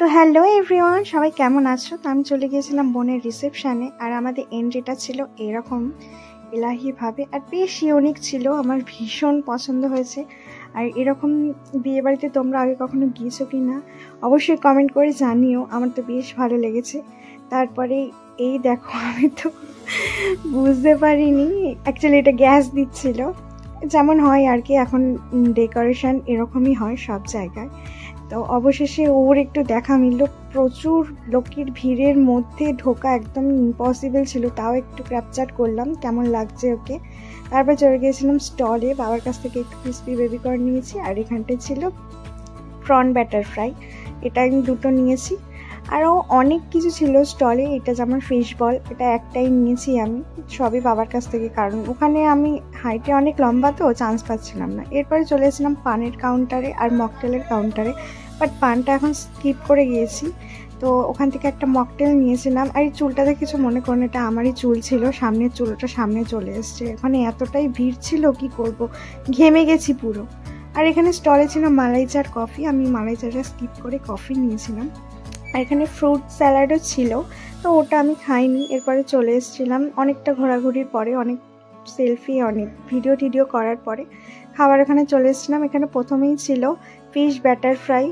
তো hello everyone, সবাই কেমন আছো? তো আমি চলে গিয়েছিলাম বোনের রিসেপশানে, আর আমাদের এন্ট্রিটা ছিল এরকম এলাহিভাবে, আর বেশ ইউনিক ছিল। আমার ভীষণ পছন্দ হয়েছে। আর এরকম বিয়েবাড়িতে তোমরা আগে কখনো গিয়েছো কি না অবশ্যই কমেন্ট করে জানিও। আমার তো বেশ ভালো লেগেছে। তারপরে এই দেখো, আমি তো বুঝতে পারিনি অ্যাকচুয়ালি এটা গ্যাস দিচ্ছিল, যেমন হয় আর কি। এখন ডেকোরেশন এরকমই হয় সব জায়গায়। তো অবশেষে ওর একটু দেখা মিলল। প্রচুর লোকের ভিড়ের মধ্যে ঢোকা একদম ইম্পসিবল ছিল, তাও একটু ক্যাপচার করলাম কেমন লাগছে ওকে। তারপর চলে গিয়েছিলাম স্টলে, বাবার কাছ থেকে একটু ক্রিসপি বেবিকর্ন নিয়েছি, আর এখানটায় ছিল প্রন ব্যাটার ফ্রাই, এটা আমি দুটো নিয়েছি। আরও অনেক কিছু ছিল স্টলে। এটা যেমন ফিশ বল, এটা একটাই নিয়েছি আমি, সবই বাবার কাছ থেকে, কারণ ওখানে আমি হাইটে অনেক লম্বা তো চান্স পাচ্ছিলাম না। এরপরে চলে এসেছিলাম পানের কাউন্টারে আর মকটেলের কাউন্টারে, বাট পানটা এখন স্কিপ করে গিয়েছি। তো ওখান থেকে একটা মকটেল নিয়েছিলাম। আর এই চুলটাতে কিছু মনে করুন, এটা আমারই চুল ছিল, সামনের চুলটা সামনে চলে এসছে। এখানে এতটাই ভিড় ছিল, কি করব, ঘেমে গেছি পুরো। আর এখানে স্টলে ছিল মালাই চার কফি, আমি মালাই চাটা স্কিপ করে কফি নিয়েছিলাম। আর এখানে ফ্রুট স্যালাডও ছিল, তো ওটা আমি খাইনি। এরপরে চলে এসেছিলাম অনেকটা ঘোরাঘুরির পরে, অনেক সেলফি, অনেক ভিডিও টিডিও করার পরে খাবার এখানে চলে এসেছিলাম। এখানে প্রথমেই ছিল ফিশ ব্যাটার ফ্রাই,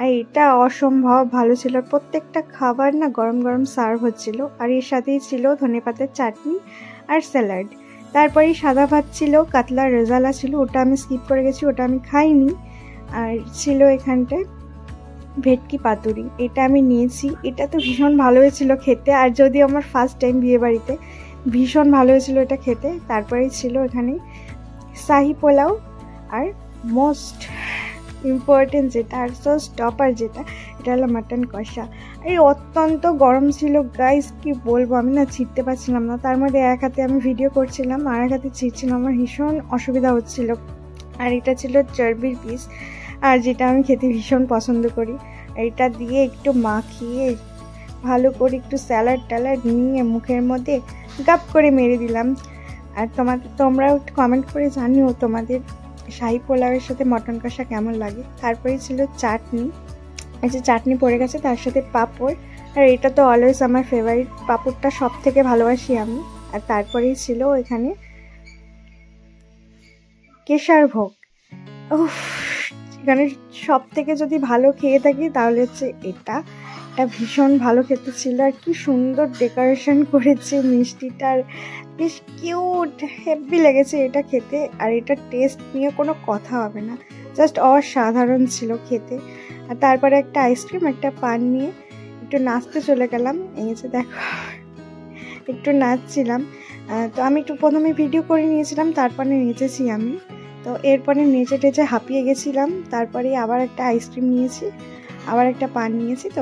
আর এটা অসম্ভব ভালো ছিল। প্রত্যেকটা খাবার না গরম গরম সার্ভ হচ্ছিল, আর এর সাথেই ছিল ধনেপাতার চাটনি আর স্যালাড। তারপরে সাদা ভাত ছিল, কাতলা রেজালা ছিল, ওটা আমি স্কিপ করে গেছি, ওটা আমি খাইনি। আর ছিল এখানটায় ভেটকি পাতুরি, এটা আমি নিয়েছি। এটা তো ভীষণ ভালো হয়েছিল খেতে, আর যদিও আমার ফার্স্ট টাইম বিয়েবাড়িতে, ভীষণ ভালো হয়েছিল এটা খেতে। তারপরেই ছিল এখানে শাহি পোলাও, আর মোস্ট ইম্পর্টেন্ট যেটা, আর সো স্টপার যেটা, এটা হলো মাটন কষা। এই অত্যন্ত গরম ছিল গাইস, কি বলবো, আমি না ছিটতে পারছিলাম না। তার মধ্যে এক হাতে আমি ভিডিও করছিলাম, আর এক হাতে ছিটছিলাম, আমার ভীষণ অসুবিধা হচ্ছিল। আর এটা ছিল চর্বির পিস, আর যেটা আমি খেতে ভীষণ পছন্দ করি। এটা দিয়ে একটু মাখিয়ে ভালো করে একটু স্যালাড ট্যালাড নিয়ে মুখের মধ্যে গাপ করে মেরে দিলাম। আর তোমরাও একটু কমেন্ট করে জানিও তোমাদের শাহি পোলাওয়ের সাথে মটন কষা কেমন লাগে। তারপরেই ছিল চাটনি, এই যে চাটনি পড়ে গেছে, তার সাথে পাঁপড়। আর এটা তো অলওয়েজ আমার ফেভারিট, পাঁপড়টা সব থেকে ভালোবাসি আমি। আর তারপরেই ছিল এখানে কেশর ভোগ। উফ, এখানে সব থেকে যদি ভালো খেয়ে থাকি তাহলে হচ্ছে এটা ভীষণ ভালো খেতে ছিল। আর কি সুন্দর ডেকোরেশন করেছে মিষ্টিটার, বেশ কিউট, হেভি লেগেছে এটা খেতে। আর এটা টেস্ট নিয়ে কোনো কথা হবে না, জাস্ট অসাধারণ ছিল খেতে। আর তারপরে একটা আইসক্রিম, একটা পান নিয়ে একটু নাচতে চলে গেলাম। এই যে দেখো, একটু নাচছিলাম। তো আমি একটু প্রথমে ভিডিও করে নিয়েছিলাম, তারপরে নেচেছি আমি। তো এরপরে নেচে টেচে হাঁপিয়ে গেছিলাম। তারপরে আবার একটা আইসক্রিম নিয়েছি, আবার একটা পান নিয়েছি। তো